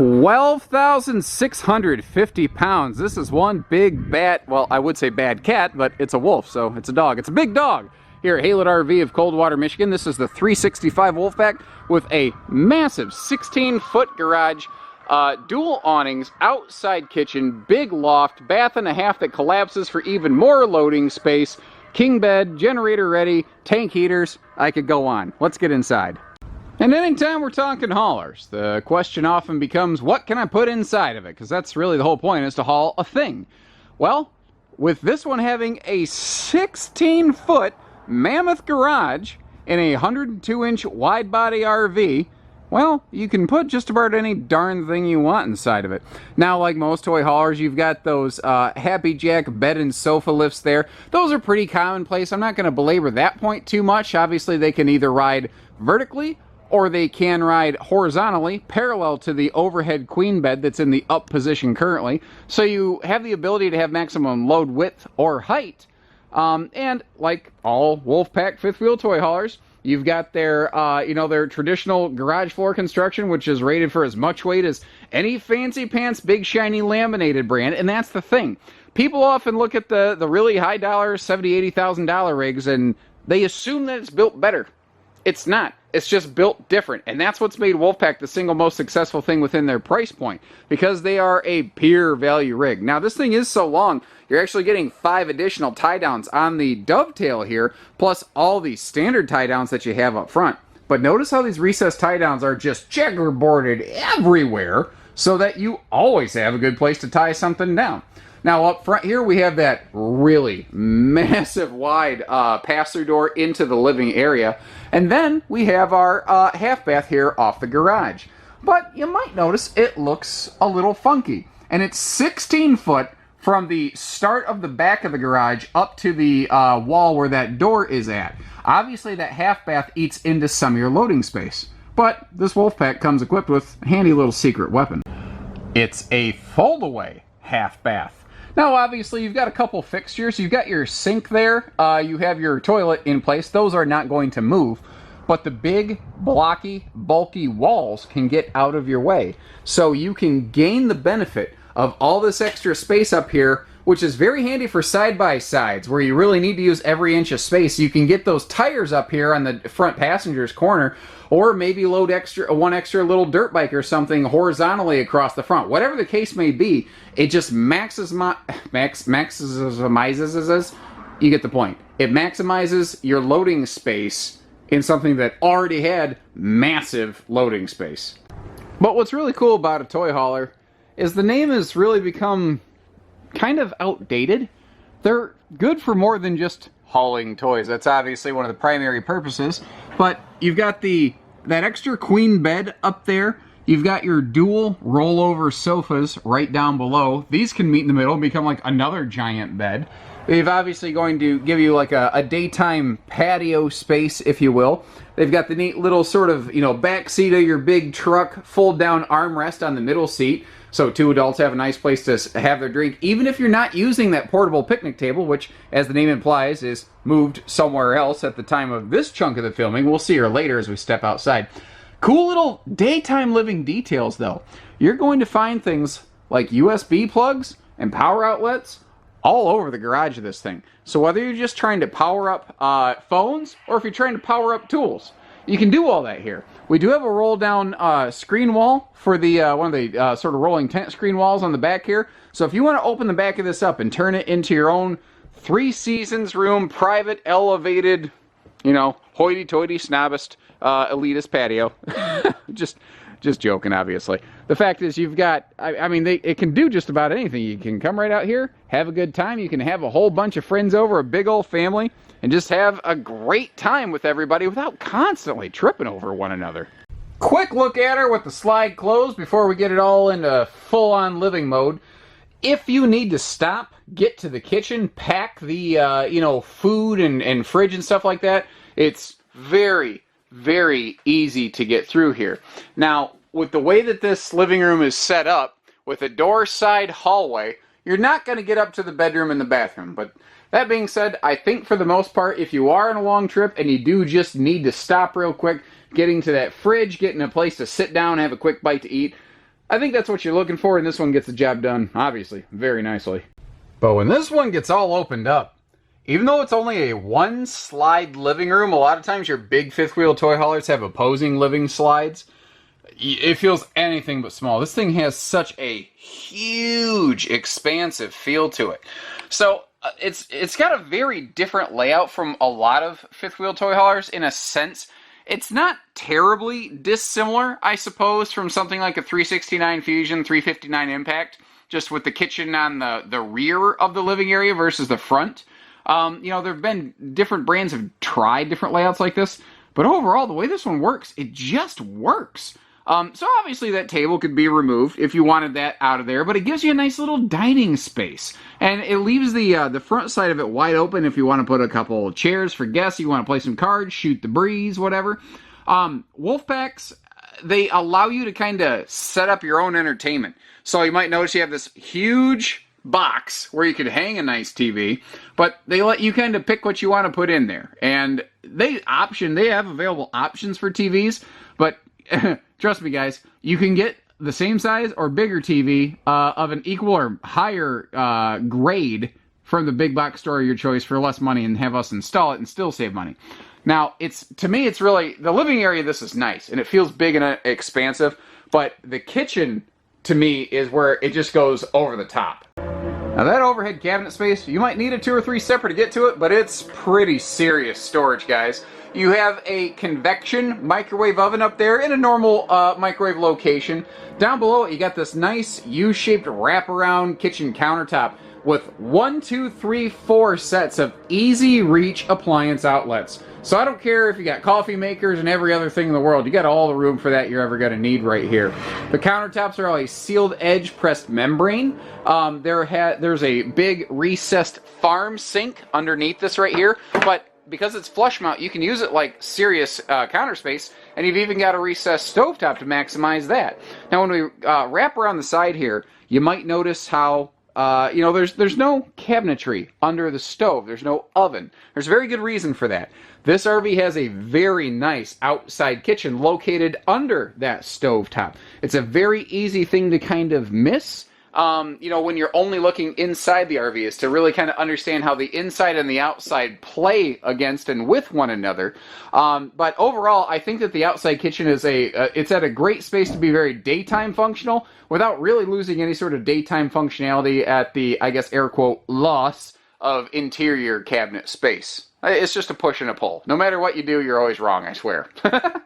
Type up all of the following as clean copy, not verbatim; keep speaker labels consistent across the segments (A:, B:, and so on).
A: 12,650 pounds. This is one big bad, well, I would say bad cat, but it's a wolf, so it's a dog. It's a big dog. Here at Haylett RV of Coldwater, Michigan, this is the 365 Wolfpack with a massive 16-foot garage, dual awnings, outside kitchen, big loft, bath and a half that collapses for even more loading space, king bed, generator ready, tank heaters. I could go on. Let's get inside. And anytime we're talking haulers, the question often becomes, what can I put inside of it? Because that's really the whole point, is to haul a thing. Well, with this one having a 16-foot mammoth garage in a 102-inch wide-body RV, well, you can put just about any darn thing you want inside of it. Now, like most toy haulers, you've got those Happy Jack bed and sofa lifts there. Those are pretty commonplace. I'm not going to belabor that point too much. Obviously, they can either ride vertically or they can ride horizontally, parallel to the overhead queen bed that's in the up position currently. So you have the ability to have maximum load width or height. And like all Wolfpack fifth wheel toy haulers, you've got their, their traditional garage floor construction, which is rated for as much weight as any fancy pants, big shiny laminated brand. And that's the thing. People often look at the really high dollar, $70,000, $80,000 rigs, and they assume that it's built better. It's not. It's just built different. And that's what's made Wolfpack the single most successful thing within their price point, because they are a pure value rig. Now, this thing is so long, you're actually getting 5 additional tie downs on the dovetail here, plus all the standard tie downs that you have up front. But notice how these recessed tie downs are just checkerboarded everywhere, so that you always have a good place to tie something down. Now, up front here, we have that really massive wide pass-through door into the living area. And then we have our half bath here off the garage. But you might notice it looks a little funky. And it's 16 foot from the start of the back of the garage up to the wall where that door is at. Obviously, that half bath eats into some of your loading space. But this Wolfpack comes equipped with a handy little secret weapon. It's a foldaway half bath. Now, obviously, you've got a couple fixtures. You've got your sink there. You have your toilet in place. Those are not going to move. But the big, blocky, bulky walls can get out of your way. So you can gain the benefit of all this extra space up here, which is very handy for side-by-sides, where you really need to use every inch of space. You can get those tires up here on the front passenger's corner, or maybe load one extra little dirt bike or something horizontally across the front. Whatever the case may be, it just maximizes, you get the point. It maximizes your loading space in something that already had massive loading space. But what's really cool about a toy hauler is the name has really become kind of outdated. They're good for more than just hauling toys. That's obviously one of the primary purposes. But you've got that extra queen bed up there. You've got your dual rollover sofas right down below. These can meet in the middle and become like another giant bed. They've obviously going to give you like a daytime patio space, if you will. They've got the neat little sort of, back seat of your big truck, fold down armrest on the middle seat. So 2 adults have a nice place to have their drink, even if you're not using that portable picnic table, which, as the name implies, is moved somewhere else at the time of this chunk of the filming. We'll see her later as we step outside. Cool little daytime living details, though. You're going to find things like USB plugs and power outlets all over the garage of this thing. So whether you're just trying to power up phones, or if you're trying to power up tools, you can do all that here. We do have a roll-down screen wall for the one of the sort of rolling tent screen walls on the back here. So if you want to open the back of this up and turn it into your own 3 seasons room, private, elevated, hoity-toity, snobbist, elitist patio. Just joking, obviously. The fact is, you've got, it can do just about anything. You can come right out here, have a good time. You can have a whole bunch of friends over, a big old family, and just have a great time with everybody without constantly tripping over one another. Quick look at her with the slide closed before we get it all into full-on living mode. If you need to stop, get to the kitchen, pack the, food and fridge and stuff like that, it's very, very easy to get through here. Now, with the way that this living room is set up, with a door side hallway, you're not going to get up to the bedroom and the bathroom. But that being said, I think for the most part, if you are on a long trip and you do just need to stop real quick, getting to that fridge, getting a place to sit down and have a quick bite to eat, I think that's what you're looking for, and this one gets the job done, obviously, very nicely. But when this one gets all opened up, even though it's only a one-slide living room, a lot of times your big fifth wheel toy haulers have opposing living slides. It feels anything but small. This thing has such a huge, expansive feel to it. So it's got a very different layout from a lot of fifth wheel toy haulers in a sense. It's not terribly dissimilar, I suppose, from something like a 369 Fusion, 359 Impact, just with the kitchen on the rear of the living area versus the front. You know, there have been different brands have tried different layouts like this, but overall, the way this one works, it just works. So obviously that table could be removed if you wanted that out of there, but it gives you a nice little dining space. And it leaves the front side of it wide open if you want to put a couple chairs for guests, you want to play some cards, shoot the breeze, whatever. Wolfpacks, they allow you to kind of set up your own entertainment. So you might notice you have this huge box where you could hang a nice TV, but they let you kind of pick what you want to put in there. And they have available options for TVs, but trust me guys, you can get the same size or bigger TV of an equal or higher grade from the big box store of your choice for less money and have us install it and still save money. Now, to me, it's really, the living area, this is nice, and it feels big and expansive, but the kitchen, to me, is where it just goes over the top. Now that overhead cabinet space, you might need a 2 or 3 separate to get to it, but it's pretty serious storage, guys. You have a convection microwave oven up there in a normal microwave location. Down below it, you got this nice U-shaped wraparound kitchen countertop with 1, 2, 3, 4 sets of easy reach appliance outlets. So I don't care if you got coffee makers and every other thing in the world, you got all the room for that you're ever going to need right here. The countertops are a sealed edge pressed membrane. There's a big recessed farm sink underneath this right here, but because it's flush mount, you can use it like serious counter space, and you've even got a recessed stovetop to maximize that. Now when we wrap around the side here, you might notice how you know, there's no cabinetry under the stove. There's no oven. There's a very good reason for that. This RV has a very nice outside kitchen located under that stovetop. It's a very easy thing to kind of miss. You know, when you're only looking inside the RV, is to really kind of understand how the inside and the outside play against and with one another. But overall, I think that the outside kitchen is it's at a great space to be very daytime functional without really losing any sort of daytime functionality at the, I guess, air quote, loss of interior cabinet space. It's just a push and a pull. No matter what you do, you're always wrong, I swear. But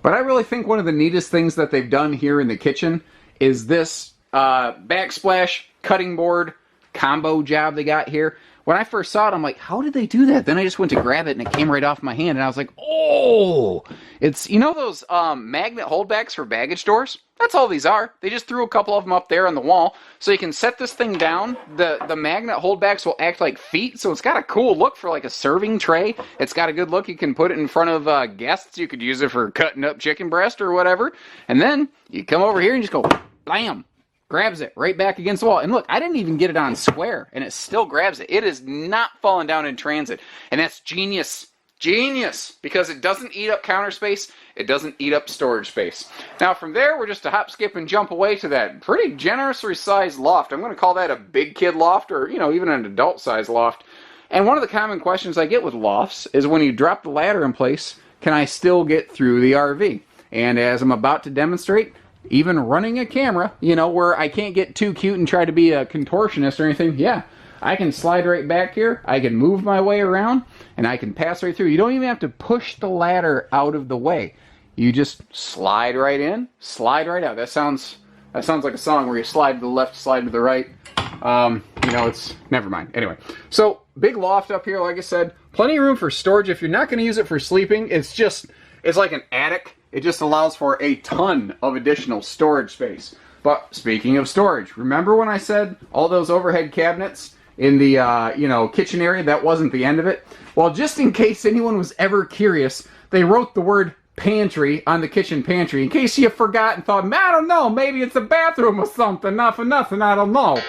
A: I really think one of the neatest things that they've done here in the kitchen is this backsplash cutting board combo job they got here. When I first saw it, I'm like, how did they do that? Then I just went to grab it and it came right off my hand and I was like, oh, it's, you know those magnet holdbacks for baggage doors? That's all these are. They just threw a couple of them up there on the wall so you can set this thing down. The magnet holdbacks will act like feet, so it's got a cool look for like a serving tray. It's got a good look. You can put it in front of guests. You could use it for cutting up chicken breast or whatever. And then you come over here and just go, blam. Grabs it right back against the wall. And look, I didn't even get it on square, and it still grabs it. It is not falling down in transit. And that's genius. Genius! Because it doesn't eat up counter space. It doesn't eat up storage space. Now from there, we're just a hop, skip, and jump away to that pretty generously sized loft. I'm going to call that a big kid loft, or, you know, even an adult size loft. And one of the common questions I get with lofts is when you drop the ladder in place, can I still get through the RV? And as I'm about to demonstrate, even running a camera, you know, where I can't get too cute and try to be a contortionist or anything, yeah, I can slide right back here, I can move my way around, and I can pass right through. You don't even have to push the ladder out of the way. You just slide right in, slide right out. That sounds like a song where you slide to the left, slide to the right. You know, it's, never mind. Anyway, so big loft up here, like I said, plenty of room for storage. If you're not going to use it for sleeping, it's like an attic. It just allows for a ton of additional storage space. But speaking of storage, remember when I said all those overhead cabinets in the you know, kitchen area? That wasn't the end of it. Well, just in case anyone was ever curious, they wrote the word pantry on the kitchen pantry in case you forgot and thought, I don't know, maybe it's a bathroom or something, not for nothing, I don't know.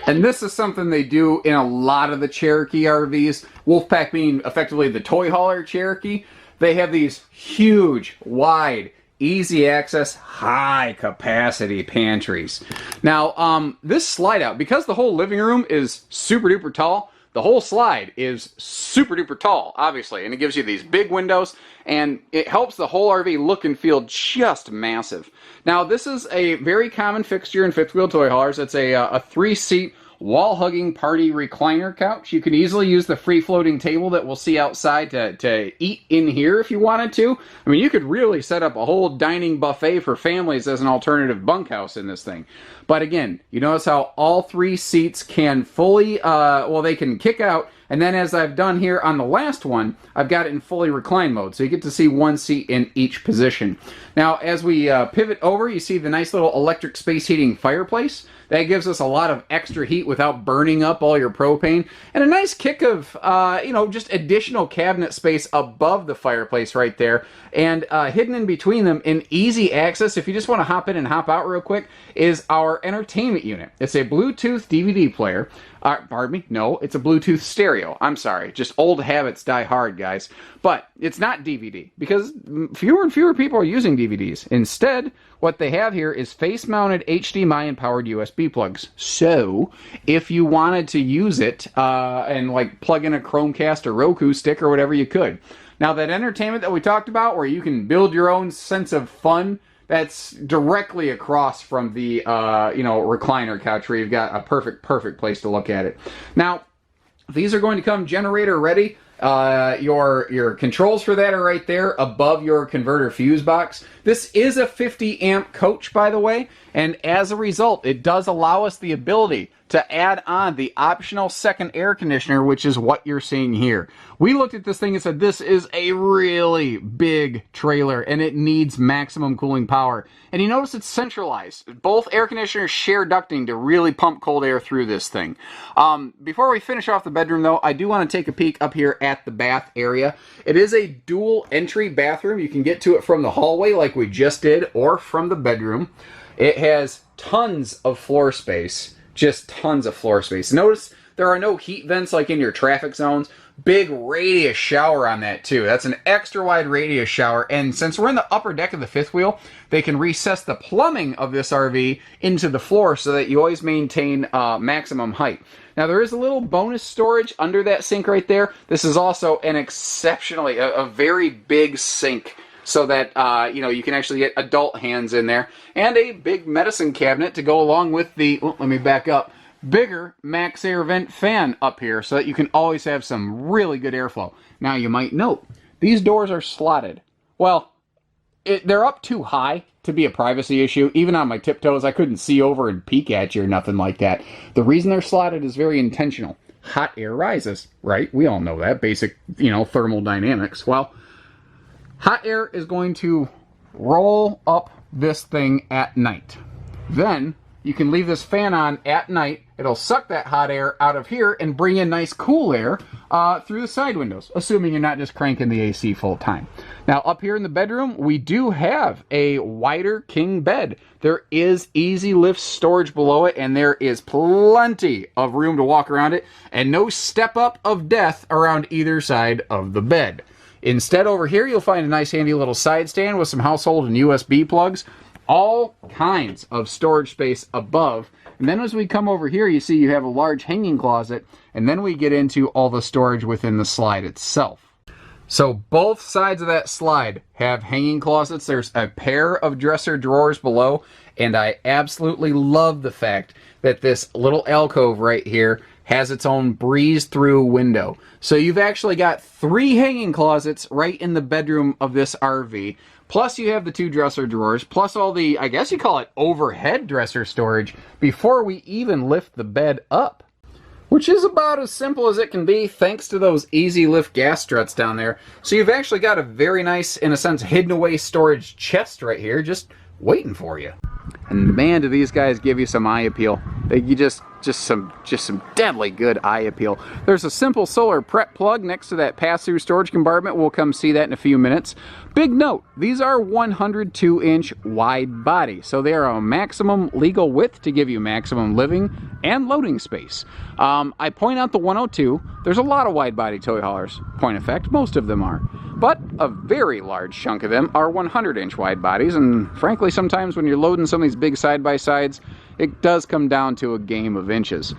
A: And this is something they do in a lot of the Cherokee RVs, Wolfpack being effectively the toy hauler Cherokee. They have these huge, wide, easy access, high capacity pantries. Now, this slide out, because the whole living room is super duper tall, the whole slide is super duper tall, obviously, and it gives you these big windows, and it helps the whole RV look and feel just massive. Now, this is a very common fixture in fifth wheel toy haulers. It's a 3-seat wall-hugging party recliner couch. You can easily use the free-floating table that we'll see outside to eat in here if you wanted to. I mean, you could really set up a whole dining buffet for families as an alternative bunkhouse in this thing. But again, you notice how all 3 seats can fully, well, they can kick out, and then as I've done here on the last one, I've got it in fully recline mode, so you get to see 1 seat in each position. Now, as we pivot over, you see the nice little electric space heating fireplace. That gives us a lot of extra heat without burning up all your propane. And a nice kick of, you know, just additional cabinet space above the fireplace right there. And hidden in between them in easy access, if you just want to hop in and hop out real quick, is our entertainment unit. It's a Bluetooth DVD player. Pardon me? No, it's a Bluetooth stereo. I'm sorry. Just old habits die hard, guys. But it's not DVD, because fewer and fewer people are using DVDs. Instead, what they have here is face-mounted HDMI and powered USB plugs. So, if you wanted to use it and like plug in a Chromecast or Roku stick or whatever, you could. Now, that entertainment that we talked about, where you can build your own sense of fun, that's directly across from the you know, recliner couch, where you've got a perfect place to look at it. Now, these are going to come generator ready. Your controls for that are right there above your converter fuse box. This is a 50 amp coach, by the way, and as a result, it does allow us the ability to add on the optional second air conditioner, which is what you're seeing here. We looked at this thing and said, this is a really big trailer and it needs maximum cooling power. And you notice it's centralized. Both air conditioners share ducting to really pump cold air through this thing. Before we finish off the bedroom though, I do want to take a peek up here at the bath area. It is a dual entry bathroom. You can get to it from the hallway like we just did, or from the bedroom. It has tons of floor space. Just tons of floor space. Notice there are no heat vents like in your traffic zones. Big radius shower on that too. That's an extra wide radius shower. And since we're in the upper deck of the fifth wheel, they can recess the plumbing of this RV into the floor so that you always maintain maximum height. Now, there is a little bonus storage under that sink right there. This is also an exceptionally, a very big sink, so that, you know, you can actually get adult hands in there. And a big medicine cabinet to go along with the, let me back up, bigger max air vent fan up here, so that you can always have some really good airflow. Now, you might note, these doors are slotted. Well, they're up too high to be a privacy issue. Even on my tiptoes, I couldn't see over and peek at you or nothing like that. The reason they're slotted is very intentional. Hot air rises, right? We all know that. Basic, you know, thermodynamics. Well, hot air is going to roll up this thing at night. Then you can leave this fan on at night. It'll suck that hot air out of here and bring in nice cool air through the side windows, assuming you're not just cranking the AC full time. Now, up here in the bedroom, we do have a wider king bed. There is easy lift storage below it, and there is plenty of room to walk around it, and no step up of death around either side of the bed. Instead, over here, you'll find a nice handy little side stand with some household and USB plugs. All kinds of storage space above. And then as we come over here, you see you have a large hanging closet. And then we get into all the storage within the slide itself. So both sides of that slide have hanging closets. There's a pair of dresser drawers below. And I absolutely love the fact that this little alcove right here has its own breeze-through window. So you've actually got 3 hanging closets right in the bedroom of this RV. Plus you have the 2 dresser drawers, plus all the, I guess you call it overhead dresser storage, before we even lift the bed up. Which is about as simple as it can be, thanks to those easy lift gas struts down there. So you've actually got a very nice, in a sense, hidden away storage chest right here, just waiting for you. And man, do these guys give you some eye appeal. You just just some deadly good eye appeal. There's a simple solar prep plug next to that pass-through storage compartment. We'll come see that in a few minutes. Big note, these are 102-inch wide body, so they are a maximum legal width to give you maximum living and loading space. I point out the 102. There's a lot of wide body toy haulers. Point of fact, most of them are. But a very large chunk of them are 100-inch wide bodies, and frankly, sometimes when you're loading some of these big side-by-sides, it does come down to a game of inches.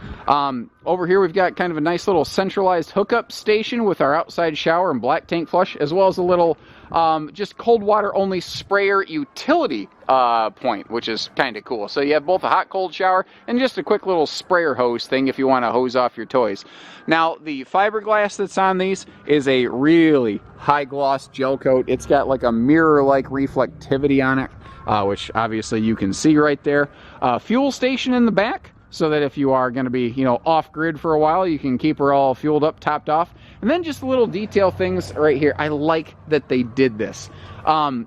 A: Over here we've got kind of a nice little centralized hookup station with our outside shower and black tank flush, as well as a little just cold water only sprayer utility point, which is kind of cool. So you have both a hot cold shower and just a quick little sprayer hose thing if you want to hose off your toys. Now the fiberglass that's on these is a really high gloss gel coat. It's got like a mirror like reflectivity on it, which obviously you can see right there. Fuel station in the back, so that if you are going to be, you know, off grid for a while, you can keep her all fueled up, topped off. And then just little detail things right here. I like that they did this.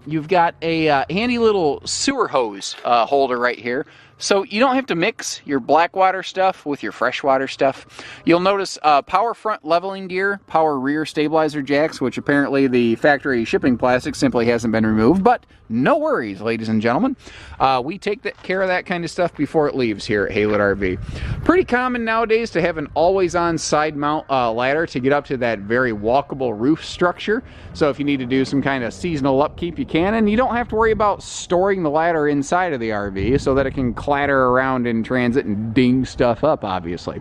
A: You've got a handy little sewer hose holder right here. So you don't have to mix your black water stuff with your freshwater stuff. You'll notice power front leveling gear, power rear stabilizer jacks, which apparently the factory shipping plastic simply hasn't been removed, but no worries, ladies and gentlemen. We take care of that kind of stuff before it leaves here at Haylett RV. Pretty common nowadays to have an always-on side mount ladder to get up to that very walkable roof structure. So if you need to do some kind of seasonal upkeep, you can, and you don't have to worry about storing the ladder inside of the RV so that it can clatter around in transit and ding stuff up, obviously.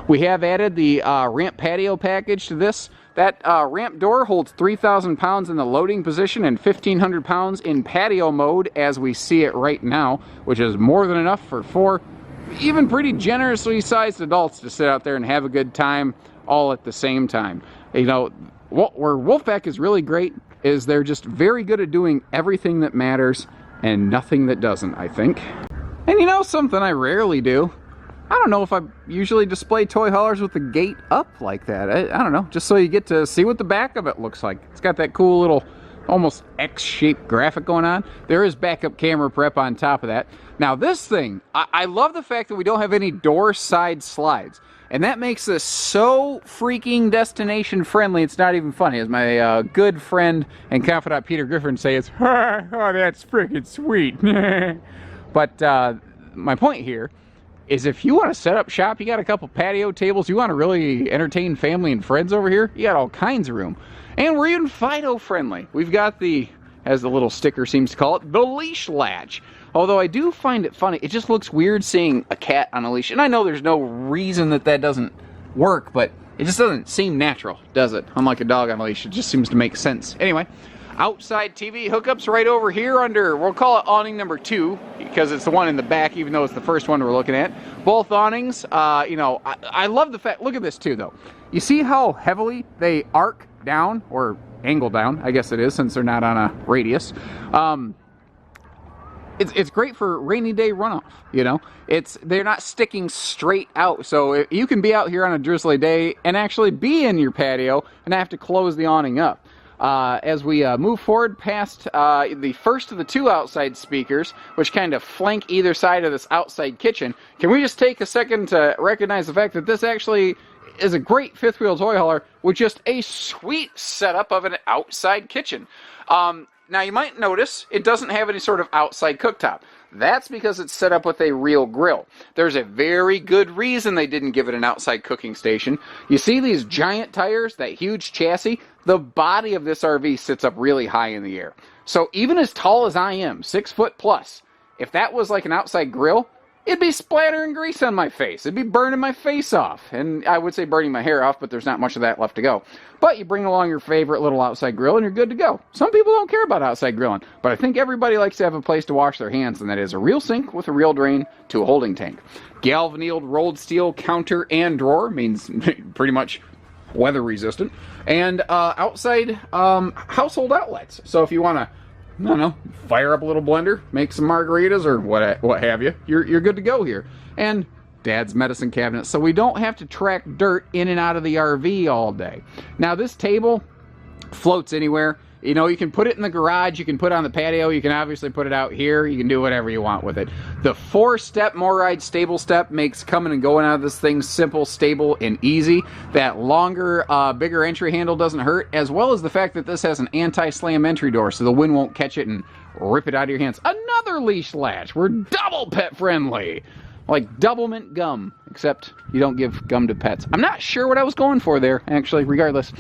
A: We have added the ramp patio package to this. That ramp door holds 3,000 pounds in the loading position and 1,500 pounds in patio mode as we see it right now, which is more than enough for 4 even pretty generously sized adults to sit out there and have a good time all at the same time. You know, where Wolfpack is really great is they're just very good at doing everything that matters and nothing that doesn't, I think. And you know, something I rarely do, I don't know if I usually display toy haulers with the gate up like that. I don't know, just so you get to see what the back of it looks like. It's got that cool little almost X-shaped graphic going on. There is backup camera prep on top of that. Now this thing, I love the fact that we don't have any door side slides. And that makes this so freaking destination friendly, it's not even funny. As my good friend and confidant Peter Griffin says, oh, that's freaking sweet. But my point here is if you want to set up shop, you got a couple patio tables, you want to really entertain family and friends over here, you got all kinds of room. And we're even Fido friendly. We've got the, as the little sticker seems to call it, the leash latch. Although I do find it funny, it just looks weird seeing a cat on a leash. And I know there's no reason that that doesn't work, but it just doesn't seem natural, does it? Unlike a dog on a leash, it just seems to make sense. Anyway, outside TV hookups right over here under, we'll call it awning number 2, because it's the one in the back, even though it's the first one we're looking at. Both awnings, you know, I love the fact, look at this too though. You see how heavily they arc down, or angle down, I guess it is, since they're not on a radius. It's great for rainy day runoff, you know. They're not sticking straight out, so you can be out here on a drizzly day and actually be in your patio and have to close the awning up. As we move forward past the first of the 2 outside speakers, which kind of flank either side of this outside kitchen, can we just take a second to recognize the fact that this actually is a great fifth wheel toy hauler with just a sweet setup of an outside kitchen. Now you might notice it doesn't have any sort of outside cooktop. That's because it's set up with a real grill. There's a very good reason they didn't give it an outside cooking station. You see these giant tires, that huge chassis? The body of this RV sits up really high in the air. So even as tall as I am, 6 foot plus, if that was like an outside grill, it'd be splattering grease on my face. It'd be burning my face off. And I would say burning my hair off, but there's not much of that left to go. But you bring along your favorite little outside grill and you're good to go. Some people don't care about outside grilling, but I think everybody likes to have a place to wash their hands, and that is a real sink with a real drain to a holding tank. Galvanized rolled steel counter and drawer, means pretty much weather resistant. And outside household outlets. So if you want to, I don't know, fire up a little blender, make some margaritas or what have you, you're good to go here. And Dad's medicine cabinet, so we don't have to track dirt in and out of the RV all day. Now this table floats anywhere. You know, you can put it in the garage, you can put it on the patio, you can obviously put it out here, you can do whatever you want with it. The 4-step MORryde stable step makes coming and going out of this thing simple, stable, and easy. That longer, bigger entry handle doesn't hurt, as well as the fact that this has an anti-slam entry door, so the wind won't catch it and rip it out of your hands. Another leash latch. We're double pet friendly. Like double mint gum, except you don't give gum to pets. I'm not sure what I was going for there, actually, regardless.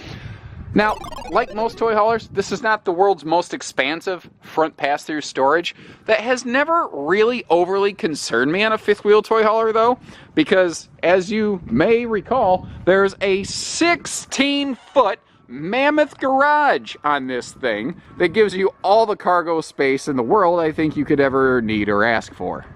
A: Now, like most toy haulers, this is not the world's most expansive front pass-through storage. That has never really overly concerned me on a fifth wheel toy hauler, though, because as you may recall, there's a 16-foot mammoth garage on this thing that gives you all the cargo space in the world I think you could ever need or ask for.